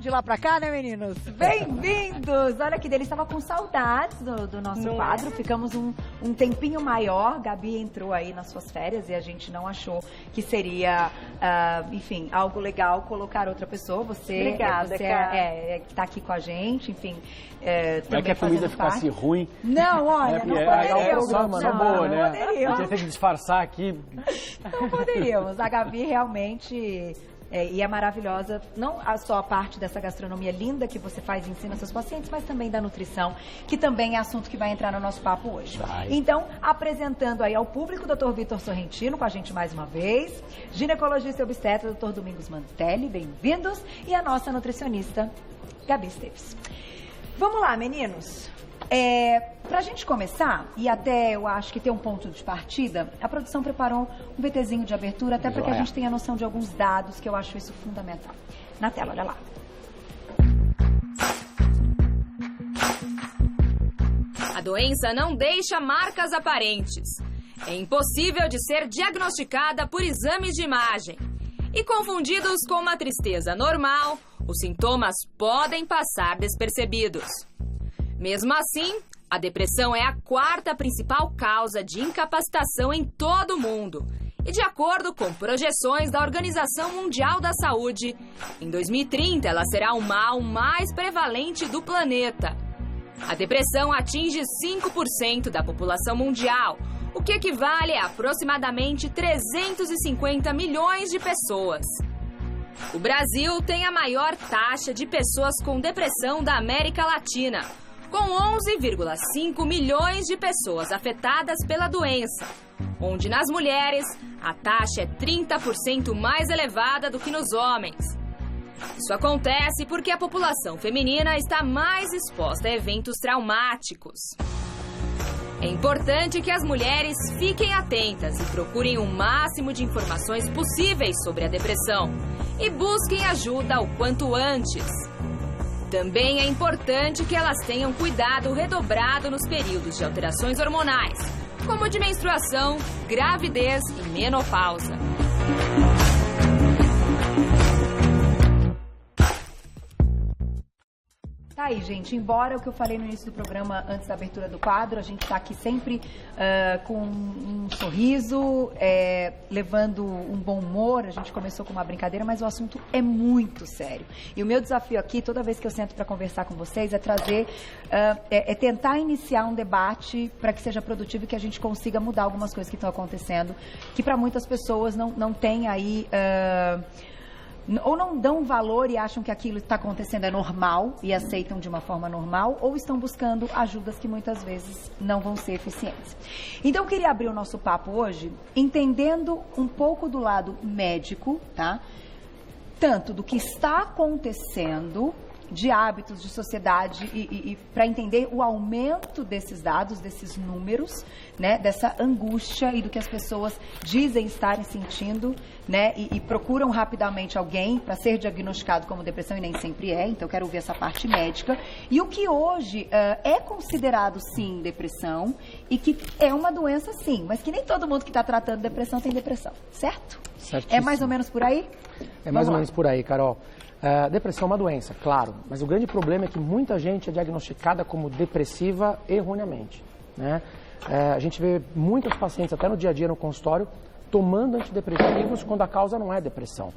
de lá pra cá, né, meninos? Bem-vindos! Olha que delícia, estava com saudades do nosso quadro. Ficamos um tempinho maior. Gabi entrou aí nas suas férias e a gente não achou que seria, enfim, algo legal colocar outra pessoa. Obrigada, que está aqui com a gente, enfim. Não é que a comida ficasse ruim. Não, olha, não poderíamos. Não boa, né? Poderíamos. A gente tem que disfarçar aqui. Não poderíamos. A Gabi realmente... e é maravilhosa, não só a parte dessa gastronomia linda que você faz e ensina seus pacientes, mas também da nutrição, que também é assunto que vai entrar no nosso papo hoje. Então, apresentando aí ao público o Dr. Vitor Sorrentino, com a gente mais uma vez, ginecologista e obstetra, Dr. Domingos Mantelli, bem-vindos, e a nossa nutricionista, Gabi Esteves. Vamos lá, meninos. Pra gente começar, e até eu acho que ter um ponto de partida, a produção preparou um VTzinho de abertura, até para que a gente tenha noção de alguns dados, que eu acho isso fundamental. Na tela, olha lá. A doença não deixa marcas aparentes. É impossível de ser diagnosticada por exames de imagem. E confundidos com uma tristeza normal, os sintomas podem passar despercebidos. Mesmo assim, a depressão é a quarta principal causa de incapacitação em todo o mundo. E de acordo com projeções da Organização Mundial da Saúde, em 2030 ela será o mal mais prevalente do planeta. A depressão atinge 5% da população mundial, o que equivale a aproximadamente 350 milhões de pessoas. O Brasil tem a maior taxa de pessoas com depressão da América Latina, com 11,5 milhões de pessoas afetadas pela doença, onde nas mulheres a taxa é 30% mais elevada do que nos homens. Isso acontece porque a população feminina está mais exposta a eventos traumáticos. É importante que as mulheres fiquem atentas e procurem o máximo de informações possíveis sobre a depressão e busquem ajuda o quanto antes. Também é importante que elas tenham cuidado redobrado nos períodos de alterações hormonais, como de menstruação, gravidez e menopausa. Tá aí, gente, embora o que eu falei no início do programa, antes da abertura do quadro, a gente tá aqui sempre com um sorriso, levando um bom humor. A gente começou com uma brincadeira, mas o assunto é muito sério. E o meu desafio aqui, toda vez que eu sento para conversar com vocês, é trazer, tentar iniciar um debate para que seja produtivo e que a gente consiga mudar algumas coisas que estão acontecendo, que para muitas pessoas não tem aí... ou não dão valor e acham que aquilo que está acontecendo é normal e aceitam de uma forma normal, ou estão buscando ajudas que muitas vezes não vão ser eficientes. Então, eu queria abrir o nosso papo hoje entendendo um pouco do lado médico, tá? Tanto do que está acontecendo, de hábitos, de sociedade, e para entender o aumento desses dados, desses números, né, dessa angústia e do que as pessoas dizem estarem sentindo, né, e procuram rapidamente alguém para ser diagnosticado como depressão, e nem sempre é. Então, quero ouvir essa parte médica. E o que hoje é considerado, sim, depressão, e que é uma doença, sim, mas que nem todo mundo que está tratando depressão tem depressão, certo? Certíssimo. É mais ou menos por aí? É mais ou menos por aí, Carol. Depressão é uma doença, claro, mas o grande problema é que muita gente é diagnosticada como depressiva erroneamente, né? A gente vê muitos pacientes, até no dia a dia no consultório, tomando antidepressivos quando a causa não é depressão.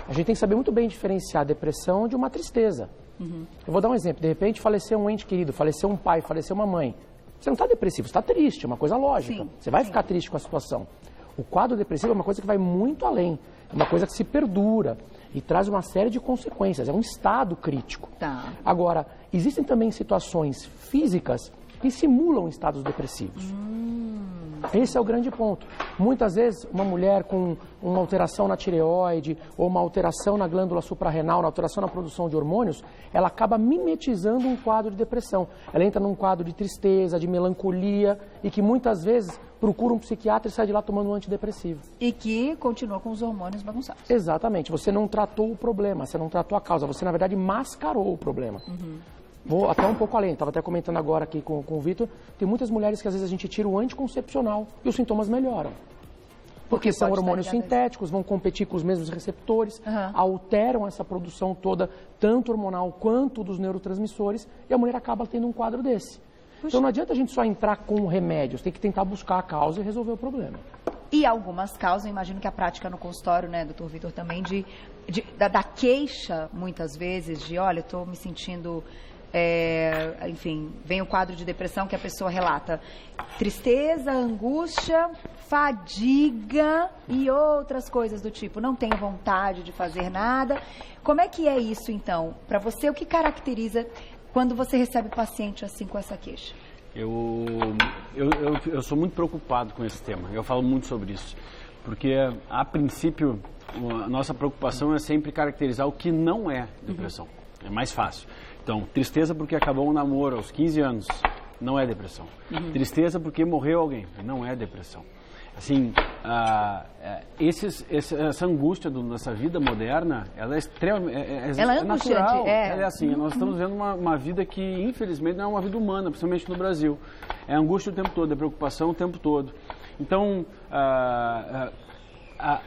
A gente tem que saber muito bem diferenciar a depressão de uma tristeza. Eu vou dar um exemplo, de repente faleceu um ente querido, faleceu um pai, faleceu uma mãe. Você não está depressivo, você está triste, é uma coisa lógica. Sim, você vai ficar triste com a situação. O quadro depressivo é uma coisa que vai muito além, é uma coisa que se perdura e traz uma série de consequências, é um estado crítico. Tá. Agora, existem também situações físicas que simulam estados depressivos. Esse é o grande ponto. Muitas vezes, uma mulher com uma alteração na tireoide ou uma alteração na glândula suprarrenal, uma alteração na produção de hormônios, ela acaba mimetizando um quadro de depressão. Ela entra num quadro de tristeza, de melancolia e que muitas vezes procura um psiquiatra e sai de lá tomando um antidepressivo. E que continua com os hormônios bagunçados. Exatamente. Você não tratou o problema, você não tratou a causa, você, na verdade, mascarou o problema. Vou até um pouco além, estava até comentando agora aqui com o Vitor, tem muitas mulheres que às vezes a gente tira o anticoncepcional e os sintomas melhoram. Porque são pode hormônios estar ligado sintéticos, vão competir com os mesmos receptores, alteram essa produção toda, tanto hormonal quanto dos neurotransmissores, e a mulher acaba tendo um quadro desse. Então não adianta a gente só entrar com remédios, tem que tentar buscar a causa e resolver o problema. E algumas causas, eu imagino que a prática no consultório, né, doutor Vitor, também da queixa, muitas vezes, de olha, eu estou me sentindo, enfim, vem o quadro de depressão que a pessoa relata. Tristeza, angústia, fadiga e outras coisas do tipo, não tenho vontade de fazer nada. Como é que é isso, então? Para você, o que caracteriza quando você recebe paciente assim com essa queixa? Eu sou muito preocupado com esse tema, eu falo muito sobre isso, porque a princípio a nossa preocupação é sempre caracterizar o que não é depressão, é mais fácil. Então, tristeza porque acabou um namoro aos 15 anos, não é depressão. Tristeza porque morreu alguém, não é depressão. Assim, essa angústia dessa vida moderna, ela é extremamente ela natural. É assim, nós estamos vivendo uma vida que, infelizmente, não é uma vida humana, principalmente no Brasil. É angústia o tempo todo, é preocupação o tempo todo. Então,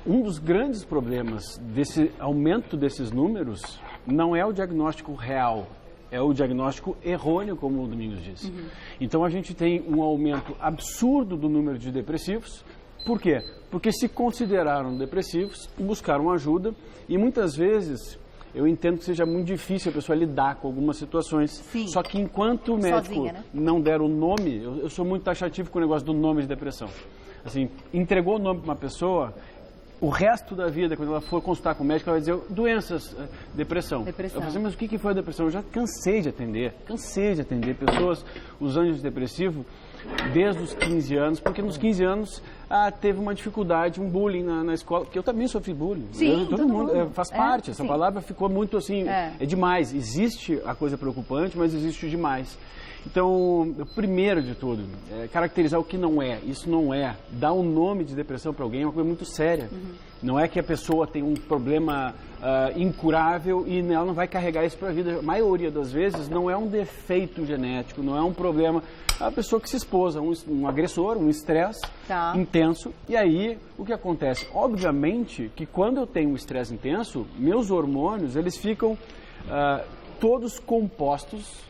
um dos grandes problemas desse aumento desses números não é o diagnóstico real, é o diagnóstico errôneo, como o Domingos disse. Então, a gente tem um aumento absurdo do número de depressivos. Por quê? Porque se consideraram depressivos, buscaram ajuda e muitas vezes eu entendo que seja muito difícil a pessoa lidar com algumas situações. Sim. Só que enquanto o médico sozinha, né? não der o nome, eu sou muito taxativo com o negócio do nome de depressão. Assim, entregou o nome para uma pessoa, o resto da vida, quando ela for consultar com o médico, ela vai dizer doenças, depressão. Eu falei assim, mas o que foi a depressão? Eu já cansei de atender pessoas usando antidepressivo desde os 15 anos, porque nos 15 anos teve uma dificuldade, um bullying na escola, porque eu também sofri bullying. Sim, todo mundo faz parte, essa sim. palavra ficou muito assim, é demais. Existe a coisa preocupante, mas existe o demais. Então, primeiro de tudo, caracterizar o que não é. Isso não é. Dar um nome de depressão para alguém é uma coisa muito séria. Não é que a pessoa tem um problema incurável e ela não vai carregar isso para a vida. A maioria das vezes não é um defeito genético, não é um problema. É a pessoa que se expôs a um agressor, um estresse intenso. E aí, o que acontece? Obviamente que quando eu tenho um estresse intenso, meus hormônios, eles ficam todos compostos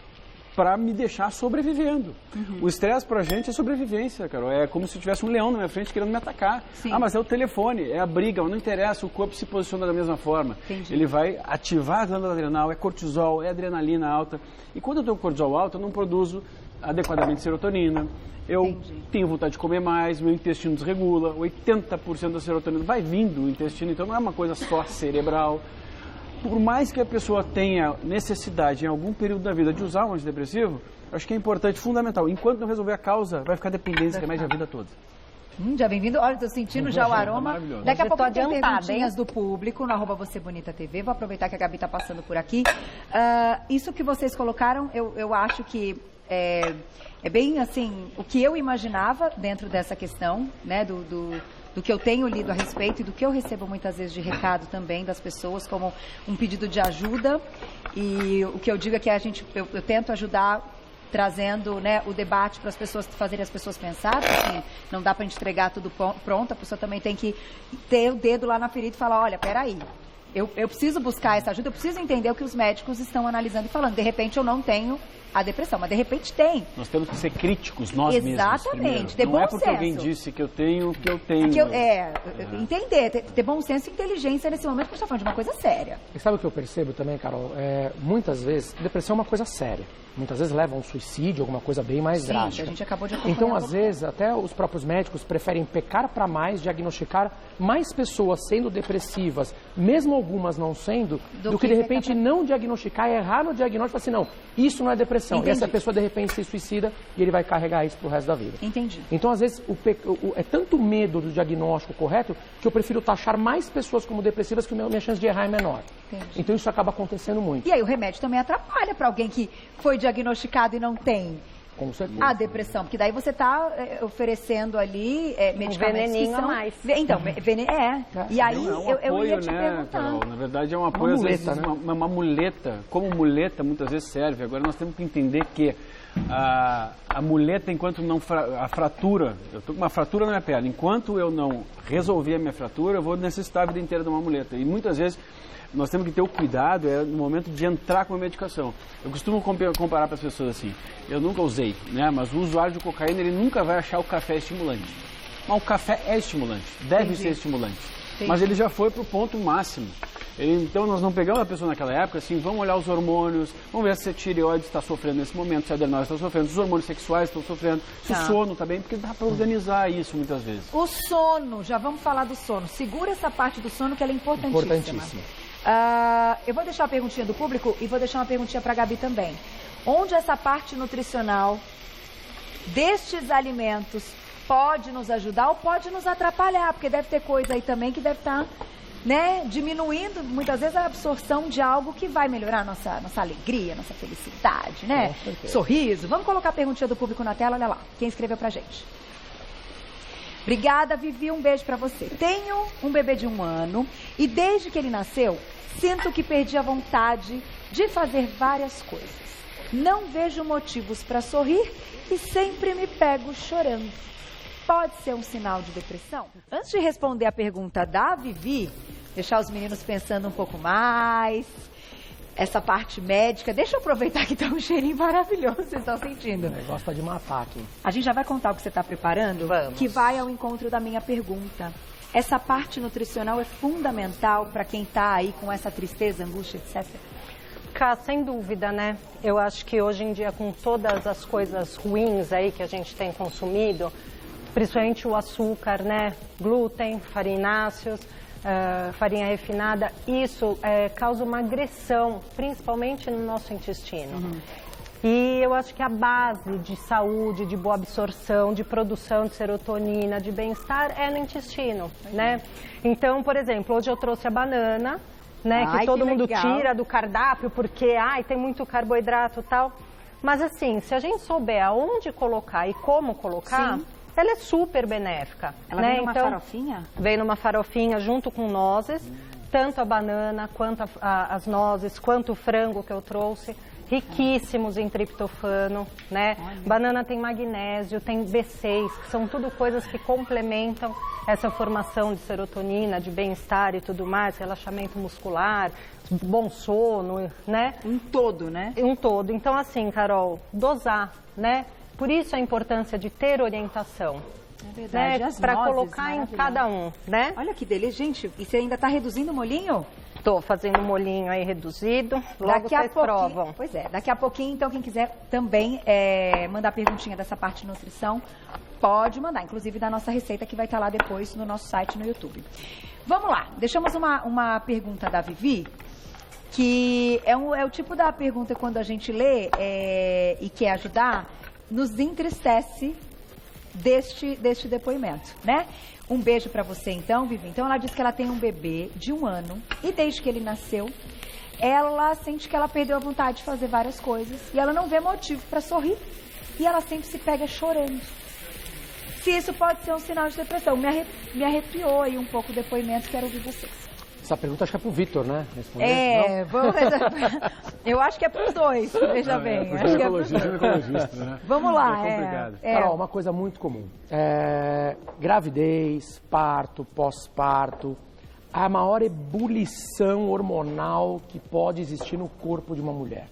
para me deixar sobrevivendo. O estresse pra gente é sobrevivência, Carol. É como se tivesse um leão na minha frente querendo me atacar. Sim. Mas é o telefone, é a briga, não interessa, o corpo se posiciona da mesma forma. Entendi. Ele vai ativar a glândula adrenal, é cortisol, é adrenalina alta. E quando eu tenho cortisol alto, eu não produzo adequadamente serotonina. Eu tenho vontade de comer mais, meu intestino desregula, 80% da serotonina vai vindo do intestino, então não é uma coisa só cerebral. Por mais que a pessoa tenha necessidade em algum período da vida de usar um antidepressivo, acho que é importante, fundamental. Enquanto não resolver a causa, vai ficar dependente desse remédio a vida toda. Já bem-vindo. Olha, estou sentindo já o aroma. Daqui a pouco tem adiantada, perguntinhas do público no @VocêBonitaTV. Vou aproveitar que a Gabi está passando por aqui. Isso que vocês colocaram, eu acho que é bem assim, o que eu imaginava dentro dessa questão, né, do que eu tenho lido a respeito e do que eu recebo muitas vezes de recado também das pessoas, como um pedido de ajuda. E o que eu digo é que eu tento ajudar trazendo, né, o debate para as pessoas, fazerem as pessoas pensar, porque não dá para a gente entregar tudo pronto, a pessoa também tem que ter o dedo lá na ferida e falar, olha, peraí, eu preciso buscar essa ajuda, eu preciso entender o que os médicos estão analisando e falando. De repente eu não tenho a depressão, mas de repente tem. Nós temos que ser críticos, nós mesmos. Exatamente, ter bom senso. Não é porque alguém disse que eu tenho, que eu tenho. Entender, ter bom senso e inteligência nesse momento, porque a gente está falando de uma coisa séria. E sabe o que eu percebo também, Carol? Muitas vezes, depressão é uma coisa séria. Muitas vezes leva a um suicídio, alguma coisa bem mais drástica. A gente acabou de acompanhar. Então, às vezes, até os próprios médicos preferem pecar para mais, diagnosticar mais pessoas sendo depressivas, mesmo algumas não sendo, do que de repente não diagnosticar, errar no diagnóstico e falar assim, não, isso não é depressão. Entendi. E essa pessoa, de repente, se suicida e ele vai carregar isso pro resto da vida. Entendi. Então, às vezes, é tanto medo do diagnóstico correto que eu prefiro taxar mais pessoas como depressivas que a minha chance de errar é menor. Entendi. Então, isso acaba acontecendo muito. E aí o remédio também atrapalha para alguém que foi diagnosticado e não tem Com certeza. a depressão, porque daí você está oferecendo ali medicamentos veneninho que são... a mais. Então, E aí É um eu ia apoio, te né, perguntar. Carol? Na verdade é um apoio, Uma às vezes, muleta, né? uma muleta. Como muleta muitas vezes serve. Agora nós temos que entender que a muleta, enquanto não a fratura, eu estou com uma fratura na minha perna, enquanto eu não resolver a minha fratura, eu vou necessitar a vida inteira de uma muleta. E muitas vezes nós temos que ter o cuidado no momento de entrar com a medicação. Eu costumo comparar para as pessoas assim, eu nunca usei, né? Mas o usuário de cocaína, ele nunca vai achar o café estimulante. Mas o café é estimulante, deve ser estimulante. Mas ele já foi para o ponto máximo. Então, nós não pegamos a pessoa naquela época, assim, vamos olhar os hormônios, vamos ver se a tireoide está sofrendo nesse momento, se a adenoide está sofrendo, se os hormônios sexuais estão sofrendo, se o sono está bem, porque dá para organizar isso muitas vezes. O sono, já vamos falar do sono. Segura essa parte do sono que ela é importantíssima. Eu vou deixar uma perguntinha do público e vou deixar uma perguntinha para a Gabi também. Onde essa parte nutricional destes alimentos pode nos ajudar ou pode nos atrapalhar? Porque deve ter coisa aí também que deve estar... né, diminuindo muitas vezes a absorção de algo que vai melhorar nossa alegria, nossa felicidade, né? Sorriso. Vamos colocar a perguntinha do público na tela, olha lá, quem escreveu pra gente. Obrigada, Vivi, um beijo pra você. Tenho um bebê de 1 ano e desde que ele nasceu, sinto que perdi a vontade de fazer várias coisas. Não vejo motivos pra sorrir e sempre me pego chorando. Pode ser um sinal de depressão? Antes de responder a pergunta da Vivi, deixar os meninos pensando um pouco mais, essa parte médica, deixa eu aproveitar que tá um cheirinho maravilhoso, vocês estão sentindo. Gosta de matar aqui. A gente já vai contar o que você está preparando? Vamos. Que vai ao encontro da minha pergunta. Essa parte nutricional é fundamental para quem está aí com essa tristeza, angústia, etc. Cá, sem dúvida, né? Eu acho que hoje em dia, com todas as coisas ruins aí que a gente tem consumido, principalmente o açúcar, né? Glúten, farináceos, farinha refinada, isso causa uma agressão, principalmente no nosso intestino. E eu acho que a base de saúde, de boa absorção, de produção de serotonina, de bem-estar é no intestino, né? Então, por exemplo, hoje eu trouxe a banana, né? Que todo mundo tira do cardápio porque tem muito carboidrato e tal. Mas assim, se a gente souber aonde colocar e como colocar... Sim. Ela é super benéfica. Ela vem numa farofinha? Vem numa farofinha junto com nozes, tanto a banana, quanto as nozes, quanto o frango que eu trouxe, riquíssimos em triptofano, né? Olha. Banana tem magnésio, tem B6, que são tudo coisas que complementam essa formação de serotonina, de bem-estar e tudo mais, relaxamento muscular, bom sono, né? Um todo, né? Um todo. Então, assim, Carol, dosar, né? Por isso a importância de ter orientação. É verdade. Né? Para colocar em cada um, né? Olha que delícia, gente. E você ainda está reduzindo o molhinho? Estou fazendo um molhinho aí reduzido. Logo vocês provam. Pois é, daqui a pouquinho, então, quem quiser também mandar perguntinha dessa parte de nutrição, pode mandar. Inclusive da nossa receita que vai estar lá depois no nosso site no YouTube. Vamos lá, deixamos uma pergunta da Vivi, que é o tipo da pergunta quando a gente lê e quer ajudar, nos entristece deste depoimento, né? Um beijo pra você então, Vivi. Então ela diz que ela tem um bebê de 1 ano e desde que ele nasceu, ela sente que ela perdeu a vontade de fazer várias coisas e ela não vê motivo pra sorrir e ela sempre se pega chorando. Se isso pode ser um sinal de depressão, me arrepiou aí um pouco o depoimento, quero ouvir vocês. Essa pergunta acho que é pro Vitor, né? Responder. Vamos... eu acho que é pros dois, veja bem. Acho que é pros dois. Né? Vamos lá. É complicado. Carol, uma coisa muito comum. Gravidez, parto, pós-parto, a maior ebulição hormonal que pode existir no corpo de uma mulher.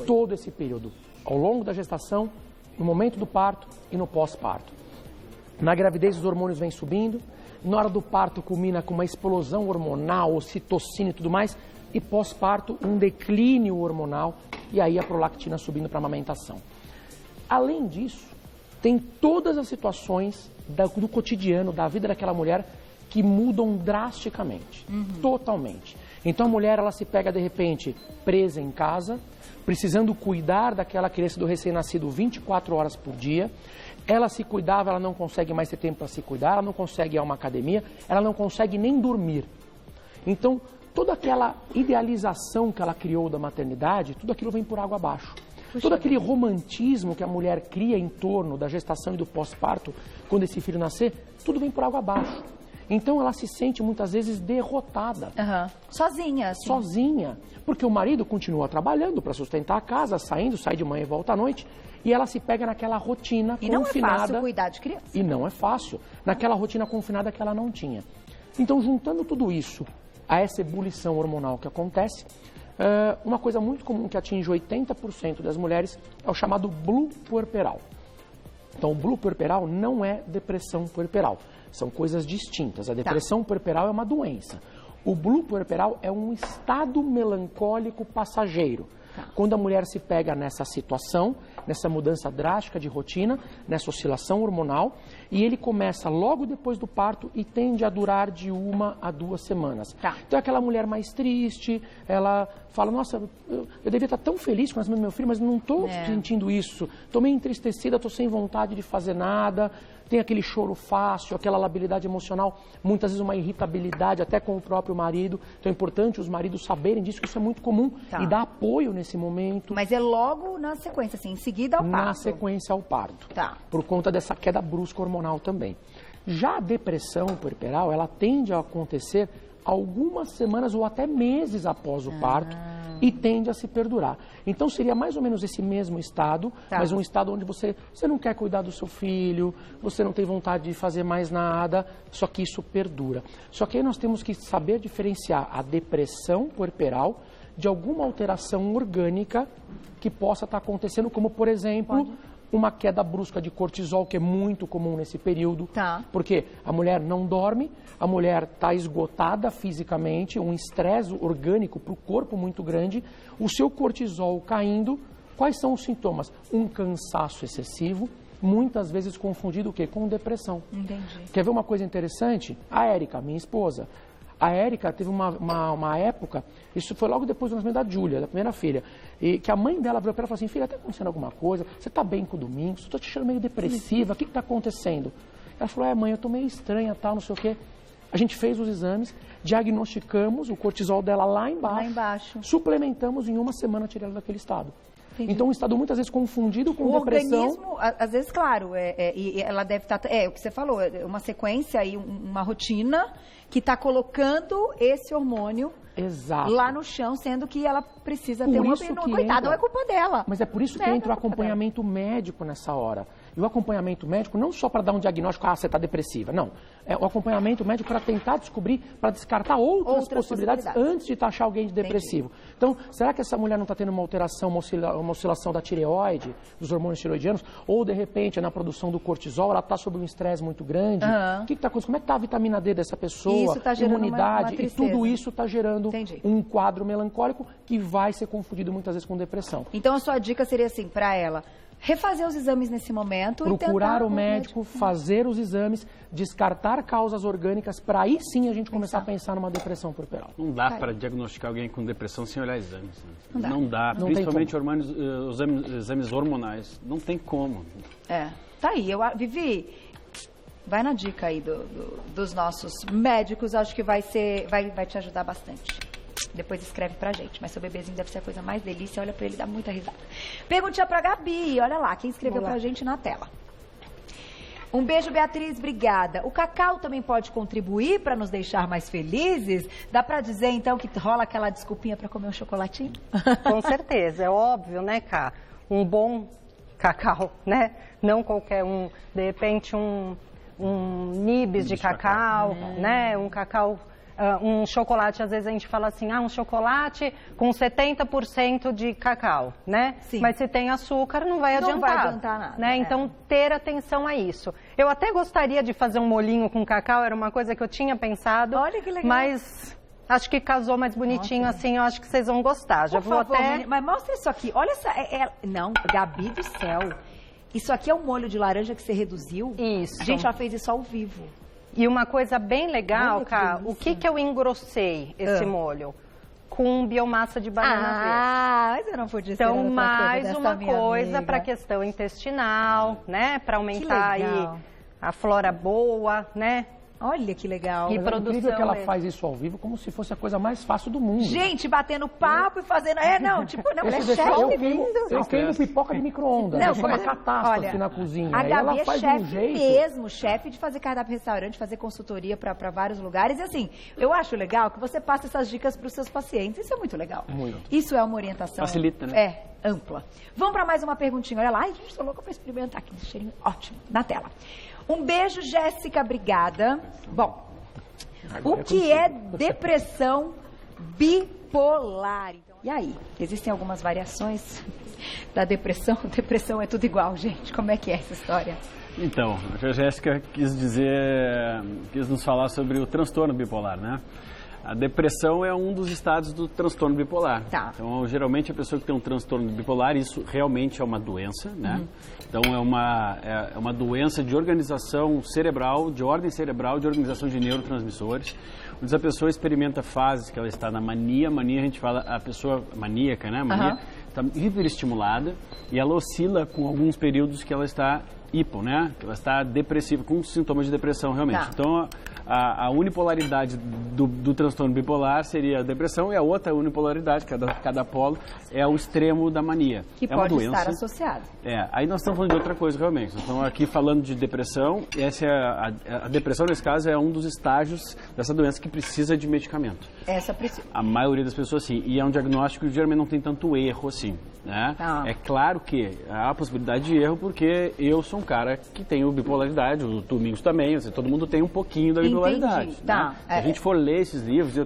Todo esse período, ao longo da gestação, no momento do parto e no pós-parto. Na gravidez os hormônios vêm subindo, na hora do parto culmina com uma explosão hormonal, ocitocina e tudo mais, e pós-parto um declínio hormonal e aí a prolactina subindo para a amamentação. Além disso, tem todas as situações do cotidiano, da vida daquela mulher que mudam drasticamente, totalmente. Então a mulher ela se pega de repente presa em casa, precisando cuidar daquela criança do recém-nascido 24 horas por dia. Ela se cuidava, ela não consegue mais ter tempo para se cuidar, ela não consegue ir a uma academia, ela não consegue nem dormir. Então, toda aquela idealização que ela criou da maternidade, tudo aquilo vem por água abaixo. Todo aquele romantismo que a mulher cria em torno da gestação e do pós-parto, quando esse filho nascer, tudo vem por água abaixo. Então ela se sente muitas vezes derrotada. Sozinha, assim. Sozinha. Porque o marido continua trabalhando para sustentar a casa, sai de manhã e volta à noite. E ela se pega naquela rotina e confinada. E não é fácil cuidar de criança. E não é fácil. Naquela rotina confinada que ela não tinha. Então, juntando tudo isso a essa ebulição hormonal que acontece, uma coisa muito comum que atinge 80% das mulheres é o chamado blue puerperal. Então, o blue puerperal não é depressão puerperal. São coisas distintas. A depressão puerperal é uma doença. O blue puerperal é um estado melancólico passageiro. Quando a mulher se pega nessa situação, nessa mudança drástica de rotina, nessa oscilação hormonal, e ele começa logo depois do parto e tende a durar de 1 a 2 semanas. Então é aquela mulher mais triste, ela fala, nossa, eu devia estar tão feliz com o nascimento do meu filho, mas não estou sentindo isso. Estou meio entristecida, estou sem vontade de fazer nada. Tem aquele choro fácil, aquela labilidade emocional, muitas vezes uma irritabilidade até com o próprio marido. Então é importante os maridos saberem disso, que isso é muito comum e dar apoio nesse momento. Mas é logo na sequência, assim, em seguida ao parto. Na sequência ao parto, por conta dessa queda brusca hormonal também. Já a depressão puerperal, ela tende a acontecer algumas semanas ou até meses após o parto e tende a se perdurar. Então seria mais ou menos esse mesmo estado, mas um estado onde você não quer cuidar do seu filho, você não tem vontade de fazer mais nada, só que isso perdura. Só que aí nós temos que saber diferenciar a depressão puerperal de alguma alteração orgânica que possa estar acontecendo, como por exemplo... uma queda brusca de cortisol, que é muito comum nesse período, porque a mulher não dorme, a mulher está esgotada fisicamente, um estresse orgânico para o corpo muito grande, o seu cortisol caindo. Quais são os sintomas? Um cansaço excessivo, muitas vezes confundido o quê? Com depressão. Entendi. Quer ver uma coisa interessante? A Érica, minha esposa, a Érica teve uma época, isso foi logo depois do nascimento da Júlia, da primeira filha, e que a mãe dela virou para ela e falou assim, filha, está acontecendo alguma coisa? Você está bem com o Domingos? Estou te achando meio depressiva, o que está acontecendo? Ela falou, mãe, eu estou meio estranha, tal, não sei o quê. A gente fez os exames, diagnosticamos o cortisol dela lá embaixo. Suplementamos, em 1 semana tirei ela daquele estado. Entendi. Então, um estado muitas vezes confundido com depressão. O organismo, às vezes, claro, e ela deve estar... o que você falou, uma sequência aí, uma rotina que está colocando esse hormônio lá no chão, sendo que ela precisa ter cuidado, não é culpa dela. Mas é por isso que entra o acompanhamento médico nessa hora. E o acompanhamento médico não só para dar um diagnóstico, você está depressiva, não. É o acompanhamento médico para tentar descobrir, para descartar outras possibilidades antes de taxar alguém de depressivo. Entendi. Então, será que essa mulher não está tendo uma alteração, uma oscilação da tireoide, dos hormônios tireoidianos? Ou, de repente, na produção do cortisol, ela está sob um estresse muito grande? O que está acontecendo? Como é que está a vitamina D dessa pessoa? Isso está gerando imunidade, uma e tudo isso está gerando um quadro melancólico que vai ser confundido muitas vezes com depressão. Então, a sua dica seria assim, para ela... refazer os exames nesse momento. Procurar o médico, fazer os exames, descartar causas orgânicas, para aí sim a gente começar a pensar numa depressão puerperal. Não dá para diagnosticar alguém com depressão sem olhar exames. Não dá. Principalmente os exames hormonais. Não tem como. Tá aí. Vivi, vai na dica aí dos nossos médicos. Acho que vai te ajudar bastante. Depois escreve pra gente. Mas seu bebezinho deve ser a coisa mais delícia. Olha pra ele, dá muita risada. Perguntinha pra Gabi. Olha lá, quem escreveu pra gente na tela. Um beijo, Beatriz. Obrigada. O cacau também pode contribuir pra nos deixar mais felizes? Dá pra dizer, então, que rola aquela desculpinha pra comer um chocolatinho? Com certeza. É óbvio, né, Cá? Um bom cacau, né? Não qualquer um. De repente, um nibs de cacau, né? Um cacau... um chocolate, às vezes a gente fala assim, um chocolate com 70% de cacau, né? Sim. Mas se tem açúcar, não vai adiantar. Não vai adiantar nada. Né? Então, ter atenção a isso. Eu até gostaria de fazer um molhinho com cacau, era uma coisa que eu tinha pensado. Olha que legal. Mas acho que casou mais bonitinho assim, eu acho que vocês vão gostar. Já vou até... Mas mostra isso aqui, olha essa... Não, Gabi do céu. Isso aqui é um molho de laranja que você reduziu? Isso. A gente já fez isso ao vivo. E uma coisa bem legal, Cá, o que eu engrossei esse molho? Com biomassa de banana verde. Mas eu não podia então, mais uma coisa para a questão intestinal, né? Para aumentar aí a flora boa, né? Olha que legal. E Mas é incrível que ela faz isso ao vivo como se fosse a coisa mais fácil do mundo. Gente, batendo papo e fazendo... ela é chefe. Eu queimo pipoca de micro-ondas. Não, Foi uma catástrofe na cozinha. A Gabi ela faz de um jeito mesmo, chefe de fazer cardápio restaurante, fazer consultoria para vários lugares. E assim, eu acho legal que você passa essas dicas para os seus pacientes. Isso é muito legal. Muito. Isso é uma orientação... Facilita, né? Ampla. Vamos para mais uma perguntinha. Olha lá. Ai, gente, tô louca para experimentar aqui. Esse cheirinho ótimo na tela. Um beijo, Jéssica. Obrigada. Bom, o que é depressão bipolar? E aí? Existem algumas variações da depressão? Depressão é tudo igual, gente. Como é que é essa história? Então, a Jéssica quis nos falar sobre o transtorno bipolar, né? A depressão é um dos estados do transtorno bipolar. Tá. Então, geralmente, a pessoa que tem um transtorno bipolar, isso realmente é uma doença, né? Então, é uma doença de organização cerebral, de ordem cerebral, de organização de neurotransmissores. Onde a pessoa experimenta fases que ela está na mania. Mania, a gente fala, a pessoa maníaca, né? Mania está hiperestimulada e ela oscila com alguns períodos que ela está hipo, né? Que ela está depressiva, com sintomas de depressão, realmente. Tá. Então, a unipolaridade do transtorno bipolar seria a depressão, e a outra unipolaridade, cada polo, é o extremo da mania. Que é uma pode doença. estar associado. Aí nós estamos falando de outra coisa, realmente. Nós estamos aqui falando de depressão. Essa é a depressão, nesse caso, é um dos estágios dessa doença que precisa de medicamento. Essa precisa. A maioria das pessoas, sim. E é um diagnóstico que geralmente não tem tanto erro assim, né? É claro que há a possibilidade de erro, porque eu sou um cara que tem bipolaridade, o Domingos também, todo mundo tem um pouquinho da bipolaridade. Entendi. Tá. Né? Se a gente for ler esses livros, a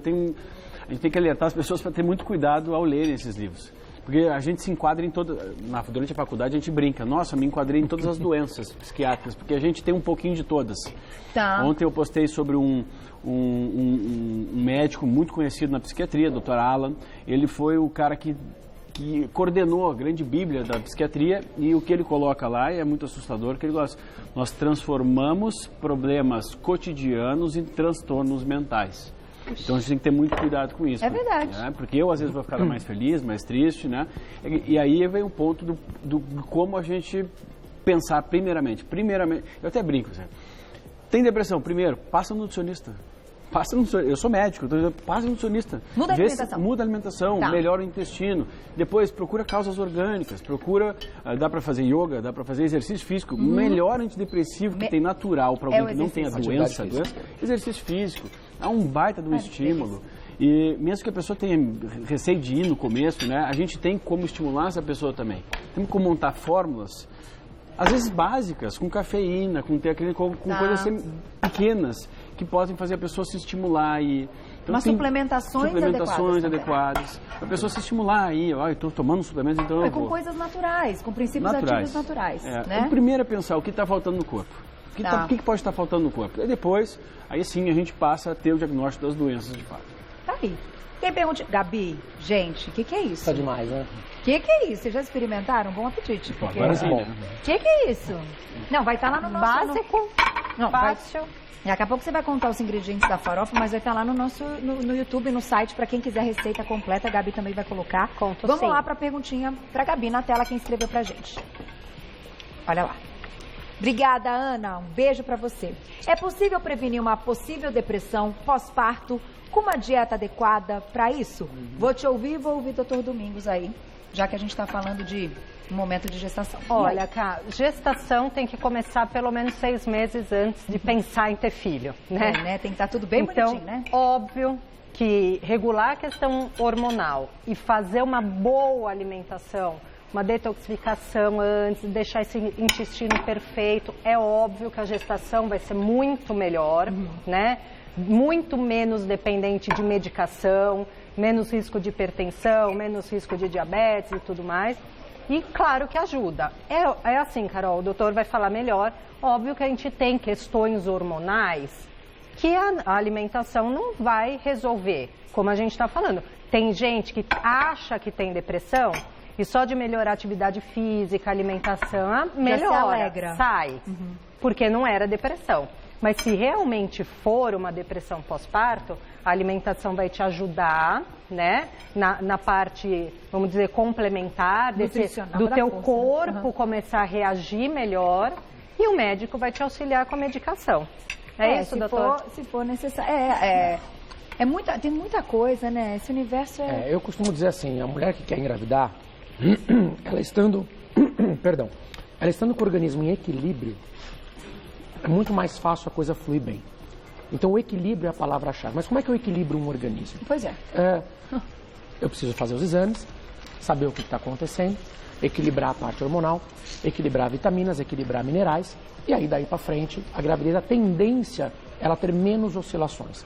gente tem que alertar as pessoas para ter muito cuidado ao lerem esses livros. Porque a gente se enquadra em durante a faculdade a gente brinca, nossa, me enquadrei em todas as doenças psiquiátricas, porque a gente tem um pouquinho de todas. Tá. Ontem eu postei sobre um médico muito conhecido na psiquiatria, Dr. Alan. Ele foi o cara que coordenou a grande bíblia da psiquiatria, e o que ele coloca lá é muito assustador, que ele gosta. Nós transformamos problemas cotidianos em transtornos mentais. Então a gente tem que ter muito cuidado com isso. É verdade. Né? Porque eu às vezes vou ficar mais feliz, mais triste, né? E aí vem o ponto do como a gente pensar primeiramente, eu até brinco, assim, tem depressão, primeiro, passa no nutricionista. Eu sou médico, então passa no nutricionista. Muda a alimentação. Muda a alimentação, melhora o intestino. Depois procura causas orgânicas, dá para fazer yoga, dá para fazer exercício físico. O melhor antidepressivo que tem natural para alguém que não tem a doença, exercício físico. Há um baita do estímulo. E mesmo que a pessoa tenha receio de ir no começo, né, a gente tem como estimular essa pessoa também. Tem como montar fórmulas, às vezes básicas, com cafeína, com coisas assim, pequenas, que podem fazer a pessoa se estimular. Então, mas suplementações adequadas. A pessoa se estimular aí, eu estou tomando suplementos, então eu vou. Com coisas naturais, com princípios ativos naturais. Né? O primeiro é pensar o que está faltando no corpo. O que pode estar faltando no corpo? E depois, aí sim, a gente passa a ter o diagnóstico das doenças de fato. Tá aí. Quem pergunta, Gabi, gente, o que é isso? Tá demais, né? O que é isso? Vocês já experimentaram? Bom apetite. Agora sim. O que é isso? Não, vai estar lá no nosso... Básico, fácil. Daqui a pouco você vai contar os ingredientes da farofa, mas vai estar lá no nosso no YouTube, no site, para quem quiser a receita completa, a Gabi também vai colocar. Vamos lá para a perguntinha para a Gabi na tela, quem escreveu pra gente. Olha lá. Obrigada, Ana. Um beijo para você. É possível prevenir uma possível depressão pós-parto com uma dieta adequada para isso? Vou te ouvir e vou ouvir o Dr. Domingos aí, já que a gente está falando de um momento de gestação. Olha, cara, gestação tem que começar pelo menos 6 meses antes de pensar em ter filho, né? Tem que estar tudo bem bonitinho, né? Óbvio que regular a questão hormonal e fazer uma boa alimentação, uma detoxificação antes, deixar esse intestino perfeito, é óbvio que a gestação vai ser muito melhor, né? Muito menos dependente de medicação, menos risco de hipertensão, menos risco de diabetes e tudo mais. E claro que ajuda. É assim, Carol, o doutor vai falar melhor. Óbvio que a gente tem questões hormonais que a alimentação não vai resolver, como a gente está falando. Tem gente que acha que tem depressão e só de melhorar a atividade física, a alimentação, melhora, sai, porque não era depressão. Mas se realmente for uma depressão pós-parto, a alimentação vai te ajudar, né? Na parte, vamos dizer, complementar do teu corpo começar a reagir melhor, e o médico vai te auxiliar com a medicação. É isso, doutor? Se for necessário. Tem muita coisa, né? Esse universo é... Eu costumo dizer assim, a mulher que quer engravidar, ela estando com o organismo em equilíbrio, é muito mais fácil a coisa fluir bem. Então o equilíbrio é a palavra-chave. Mas como é que eu equilibro um organismo? Pois é. Eu preciso fazer os exames, saber o que está acontecendo, equilibrar a parte hormonal, equilibrar vitaminas, equilibrar minerais, e aí daí para frente a gravidez, a tendência é ela ter menos oscilações.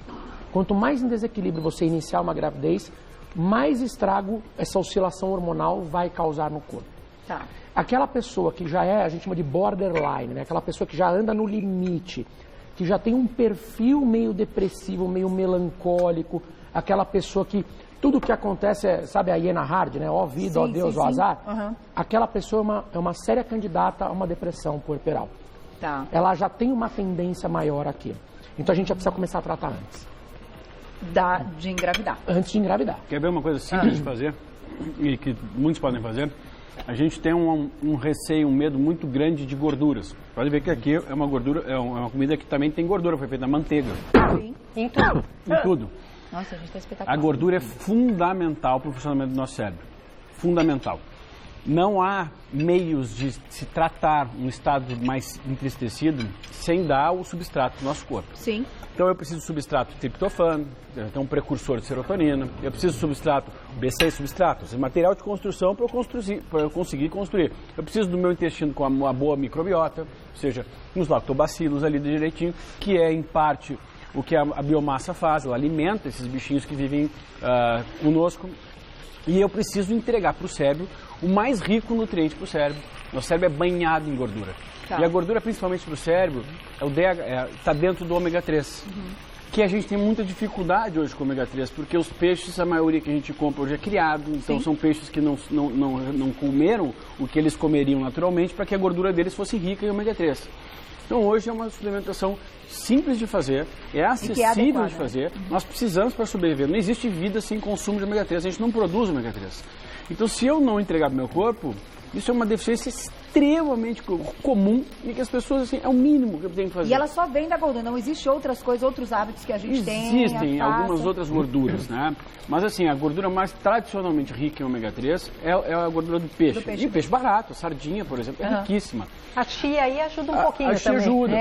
Quanto mais em desequilíbrio você iniciar uma gravidez, mais estrago essa oscilação hormonal vai causar no corpo. Tá. Aquela pessoa que já a gente chama de borderline, né? Aquela pessoa que já anda no limite, que já tem um perfil meio depressivo, meio melancólico, aquela pessoa que tudo que acontece sabe a hiena hard, né? Ó vida, ó Deus, ó azar. Uhum. Aquela pessoa é uma séria candidata a uma depressão puerperal. Tá. Ela já tem uma tendência maior aqui. Então a gente já precisa começar a tratar antes. De engravidar. Antes de engravidar. Quer ver uma coisa simples de fazer? E que muitos podem fazer? A gente tem um receio, um medo muito grande de gorduras. Pode ver que aqui é uma gordura, é uma comida que também tem gordura, foi feita na manteiga. Sim. Em tudo. Em tudo. Nossa, a gente tá espetacular. A gordura é fundamental para o funcionamento do nosso cérebro. Fundamental. Não há meios de se tratar um estado mais entristecido sem dar o substrato do nosso corpo. Sim. Então eu preciso de substrato de triptofano, tem um precursor de serotonina, eu preciso de substrato, B6 substratos, material de construção para eu conseguir construir. Eu preciso do meu intestino com uma boa microbiota, ou seja, uns lactobacilos ali direitinho, que é em parte o que a biomassa faz, ela alimenta esses bichinhos que vivem conosco. E eu preciso entregar para o cérebro o mais rico nutriente para o cérebro. Nosso cérebro é banhado em gordura. Tá. E a gordura, principalmente para o cérebro, está dentro do ômega 3. Que a gente tem muita dificuldade hoje com o ômega 3, porque os peixes, a maioria que a gente compra hoje é criado, então são peixes que não comeram o que eles comeriam naturalmente para que a gordura deles fosse rica em ômega 3. Então hoje é uma suplementação simples de fazer, é acessível de fazer, nós precisamos para sobreviver. Não existe vida sem consumo de ômega 3, a gente não produz ômega 3. Então se eu não entregar para o meu corpo, isso é uma deficiência extremamente comum e que as pessoas, assim, é o mínimo que eu tenho que fazer. E ela só vem da gordura, não existe outras coisas, outros hábitos que a gente tem. Existem algumas outras gorduras, né? Mas assim, a gordura mais tradicionalmente rica em ômega 3 é a gordura do peixe. E peixe barato, a sardinha, por exemplo, é riquíssima. A chia aí ajuda um pouquinho também. A chia ajuda.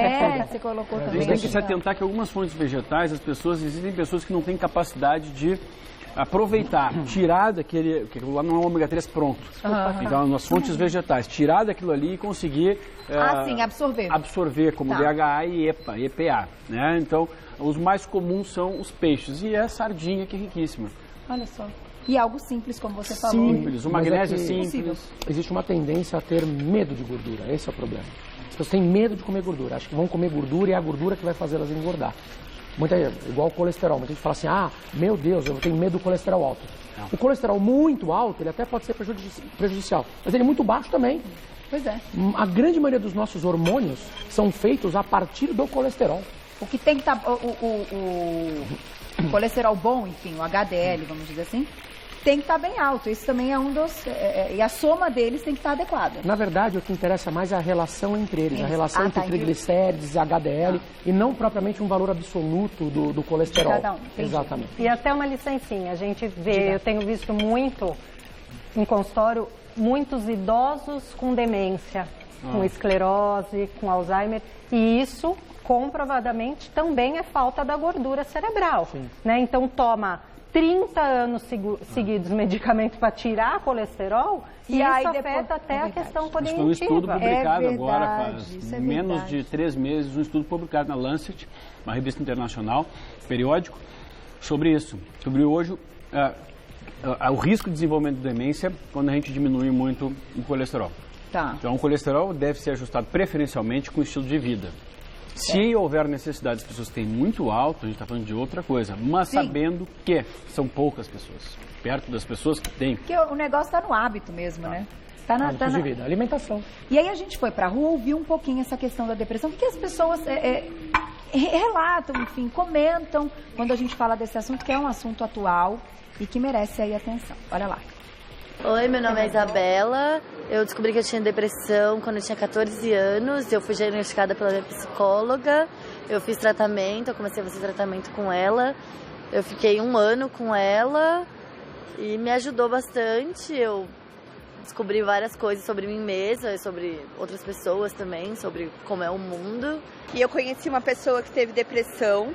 Você colocou também. A gente tem que se atentar que algumas fontes vegetais, existem pessoas que não têm capacidade de aproveitar, tirar daquele, que lá não é um ômega 3 pronto. Então, nas fontes vegetais, tirar daquilo ali e conseguir absorver como DHA e EPA. Né? Então, os mais comuns são os peixes e a sardinha, que é riquíssima. Olha só. E algo simples, como você falou. Simples, o magnésio é simples. Existe uma tendência a ter medo de gordura, esse é o problema. As pessoas têm medo de comer gordura, acham que vão comer gordura e é a gordura que vai fazer elas engordar. Igual o colesterol, muita gente fala assim, meu Deus, eu tenho medo do colesterol alto. Não. O colesterol muito alto, ele até pode ser prejudicial, mas ele é muito baixo também. Pois é. A grande maioria dos nossos hormônios são feitos a partir do colesterol. O que tem que estar, o colesterol bom, enfim, o HDL, vamos dizer assim, tem que estar bem alto. Isso também é um dos... e a soma deles tem que estar adequada. Na verdade, o que interessa mais é a relação entre eles, a relação entre triglicérides e HDL, e não propriamente um valor absoluto do colesterol. De cada um. Exatamente. E até uma licencinha, a gente vê, eu tenho visto muito em consultório, muitos idosos com demência, com esclerose, com Alzheimer, e isso comprovadamente também é falta da gordura cerebral. Né? Então toma 30 anos seguidos medicamento para tirar colesterol e isso afeta até a questão cognitiva. Foi um estudo publicado agora, faz menos de 3 meses, um estudo publicado na Lancet, uma revista internacional, periódico, sobre isso, sobre hoje o risco de desenvolvimento de demência quando a gente diminui muito o colesterol. Tá. Então o colesterol deve ser ajustado preferencialmente com o estilo de vida. Se houver necessidade, as pessoas têm muito alto, a gente está falando de outra coisa, mas sabendo que são poucas pessoas, perto das pessoas que têm. Porque o negócio está no hábito mesmo, né? Hábito de vida, alimentação. E aí a gente foi para a rua ouvir um pouquinho essa questão da depressão, porque as pessoas relatam, enfim, comentam quando a gente fala desse assunto, que é um assunto atual e que merece aí atenção. Olha lá. Oi, meu nome é Isabela. Eu descobri que eu tinha depressão quando eu tinha 14 anos. Eu fui diagnosticada pela minha psicóloga. Eu fiz tratamento, eu comecei a fazer tratamento com ela. Eu fiquei 1 ano com ela e me ajudou bastante. Eu descobri várias coisas sobre mim mesma, sobre outras pessoas também, sobre como é o mundo. E eu conheci uma pessoa que teve depressão.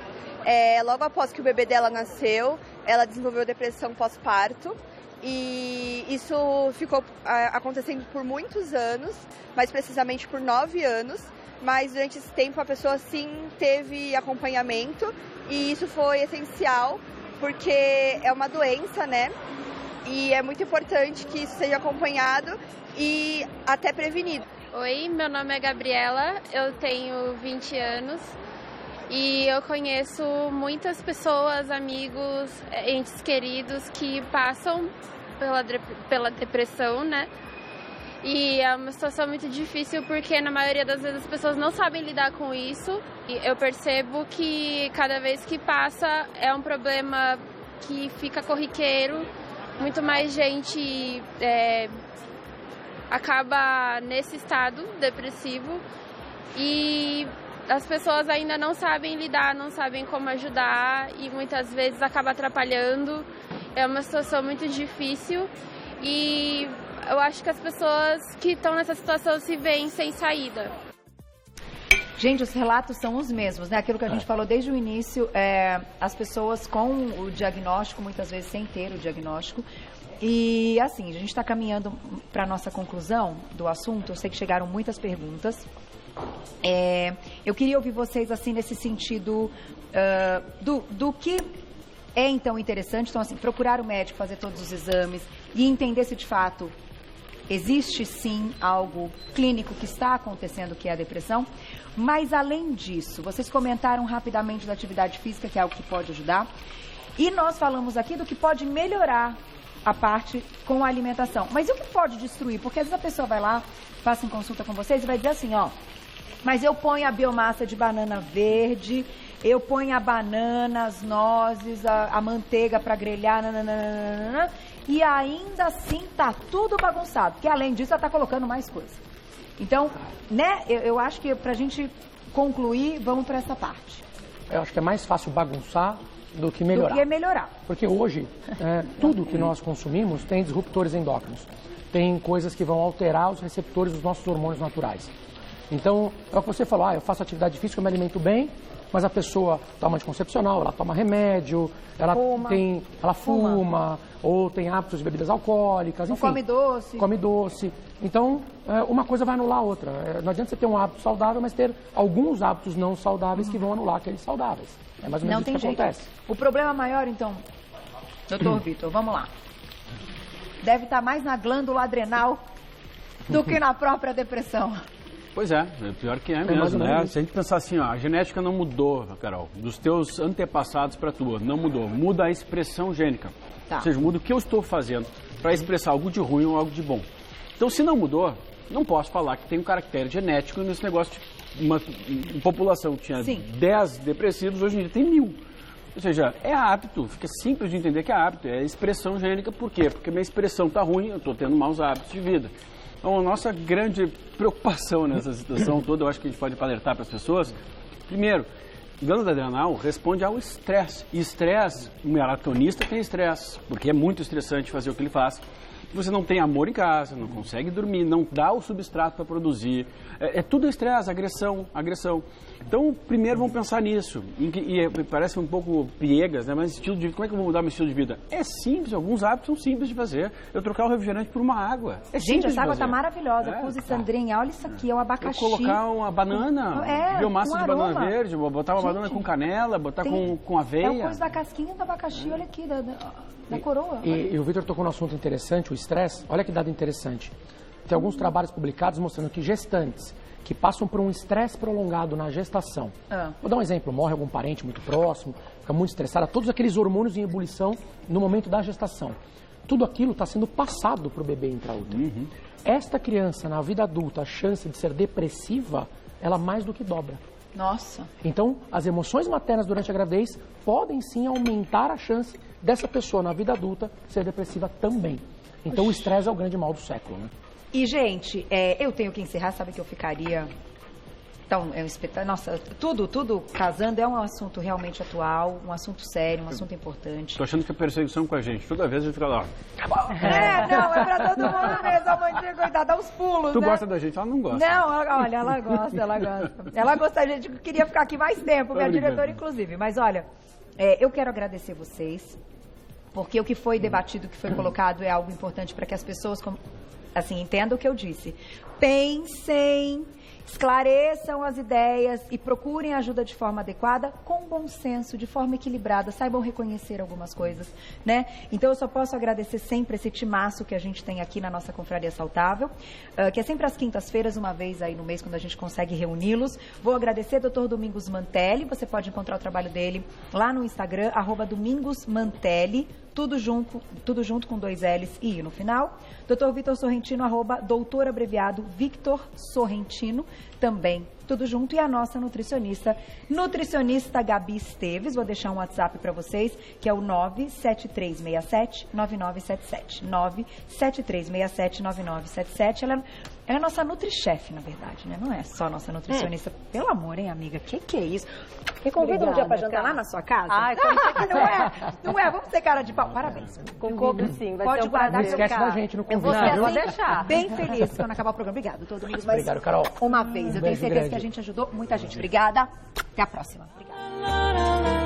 Logo após que o bebê dela nasceu, ela desenvolveu depressão pós-parto. E isso ficou acontecendo por muitos anos, mais precisamente por 9 anos. Mas durante esse tempo a pessoa sim teve acompanhamento e isso foi essencial porque é uma doença, né? E é muito importante que isso seja acompanhado e até prevenido. Oi, meu nome é Gabriela, eu tenho 20 anos e eu conheço muitas pessoas, amigos, entes queridos que passam pela depressão, né? E é uma situação muito difícil porque na maioria das vezes as pessoas não sabem lidar com isso. E eu percebo que cada vez que passa é um problema que fica corriqueiro. Muito mais gente acaba nesse estado depressivo e as pessoas ainda não sabem lidar, não sabem como ajudar e muitas vezes acaba atrapalhando. É uma situação muito difícil e eu acho que as pessoas que estão nessa situação se veem sem saída. Gente, os relatos são os mesmos, né? Aquilo que a gente falou desde o início, as pessoas com o diagnóstico, muitas vezes sem ter o diagnóstico. E assim, a gente está caminhando para a nossa conclusão do assunto. Eu sei que chegaram muitas perguntas. Eu queria ouvir vocês assim nesse sentido do que é então interessante. Então, assim, procurar o médico, fazer todos os exames e entender se de fato existe sim algo clínico que está acontecendo, que é a depressão. Mas além disso, vocês comentaram rapidamente da atividade física, que é algo que pode ajudar. E nós falamos aqui do que pode melhorar a parte com a alimentação. Mas e o que pode destruir? Porque às vezes a pessoa vai lá, passa em consulta com vocês e vai dizer assim, ó, mas eu ponho a biomassa de banana verde, eu ponho a banana, as nozes, a manteiga para grelhar, nananana, e ainda assim tá tudo bagunçado, porque além disso ela tá colocando mais coisa. Então, né, eu acho que pra gente concluir, vamos para essa parte. Eu acho que é mais fácil bagunçar do que melhorar. Do que melhorar. Porque hoje, tudo que nós consumimos tem disruptores endócrinos. Tem coisas que vão alterar os receptores dos nossos hormônios naturais. Então, é o que você falou, eu faço atividade física, eu me alimento bem, mas a pessoa toma anticoncepcional, ela toma remédio, ela fuma, ou tem hábitos de bebidas alcoólicas, enfim. Come doce. Come doce. Então, uma coisa vai anular a outra. Não adianta você ter um hábito saudável, mas ter alguns hábitos não saudáveis que vão anular aqueles saudáveis. É mais ou menos isso que acontece. O problema maior, então, doutor Vitor, vamos lá. Deve estar mais na glândula adrenal do que na própria depressão. Pois é pior que é mesmo, né? Se a gente pensar assim, ó, a genética não mudou, Carol, dos teus antepassados para a tua, não mudou. Muda a expressão gênica. Tá. Ou seja, muda o que eu estou fazendo para expressar algo de ruim ou algo de bom. Então, se não mudou, não posso falar que tem um caractere genético nesse negócio de uma população que tinha 10 depressivos, hoje em dia tem 1000. Ou seja, é hábito, fica simples de entender que é hábito, é expressão gênica. Por quê? Porque minha expressão está ruim, eu estou tendo maus hábitos de vida. Então, a nossa grande preocupação nessa situação toda, eu acho que a gente pode alertar para as pessoas. Primeiro, glândula adrenal responde ao estresse. E estresse, um maratonista tem estresse, porque é muito estressante fazer o que ele faz. Você não tem amor em casa, não consegue dormir, não dá o substrato para produzir. É tudo estresse, agressão. Então, primeiro vamos pensar nisso. E parece um pouco piegas, né? Mas estilo de vida, como é que eu vou mudar meu estilo de vida? É simples, alguns hábitos são simples de fazer. Eu trocar o refrigerante por uma água. Gente, essa água tá maravilhosa. Puse Sandrinha, olha isso aqui, é um abacaxi. Eu colocar uma banana, biomassa de banana verde, botar uma banana com canela, botar com aveia. É o coisa da casquinha do abacaxi, olha aqui, da coroa. E o Vitor tocou num assunto interessante, o estresse. Olha que dado interessante. Tem alguns trabalhos publicados mostrando que gestantes que passam por um estresse prolongado na gestação. Vou dar um exemplo, morre algum parente muito próximo, fica muito estressada, todos aqueles hormônios em ebulição no momento da gestação. Tudo aquilo está sendo passado para o bebê intraútero. Esta criança, na vida adulta, a chance de ser depressiva, ela mais do que dobra. Nossa. Então, as emoções maternas durante a gravidez podem sim aumentar a chance dessa pessoa na vida adulta ser depressiva também. Então o estresse é o grande mal do século, né? E, gente, eu tenho que encerrar, sabe que eu ficaria... Então, é um espetáculo. Nossa, tudo casando é um assunto realmente atual, um assunto sério, um assunto importante. Tô achando que é perseguição com a gente. Toda vez a gente fica lá. Não, é pra todo mundo mesmo. A Mandinha, coitada, dá uns pulos, Tu né? gosta da gente? Ela não gosta. Não, olha, ela gosta. Ela gosta, a gente queria ficar aqui mais tempo, minha diretora, inclusive. Mas, olha, eu quero agradecer vocês, porque o que foi debatido, o que foi colocado é algo importante para que as pessoas, assim, entendam o que eu disse. Pensem... Esclareçam as ideias e procurem ajuda de forma adequada, com bom senso, de forma equilibrada, saibam reconhecer algumas coisas, né? Então eu só posso agradecer sempre esse timaço que a gente tem aqui na nossa Confraria Saudável, que é sempre às quintas-feiras, uma vez aí no mês, quando a gente consegue reuni-los. Vou agradecer ao Dr. Domingos Mantelli, você pode encontrar o trabalho dele lá no Instagram, @domingosmantelli, tudo junto com 2 L's e I no final. Dr. Vitor Sorrentino, @doutor abreviado Victor Sorrentino, também tudo junto. E a nossa nutricionista Gabi Esteves, vou deixar um WhatsApp para vocês, que é o 97367-9977. 97367-9977. Ela é nossa nutri-chefe, na verdade, né? Não é só nossa nutricionista. Pelo amor, hein, amiga? Que é isso? Me convida um dia pra jantar lá na sua casa? Ai, não é? Vamos ter cara de pau. Parabéns. Concordo sim, vai Pode ser um guardar prazer. Não esquece da gente no convite. Eu vou deixar. Bem feliz quando acabar o programa. Obrigado, todo mundo. Obrigado, Carol. Uma vez. Eu tenho certeza que a gente ajudou muita gente. Obrigada. Até a próxima. Obrigada.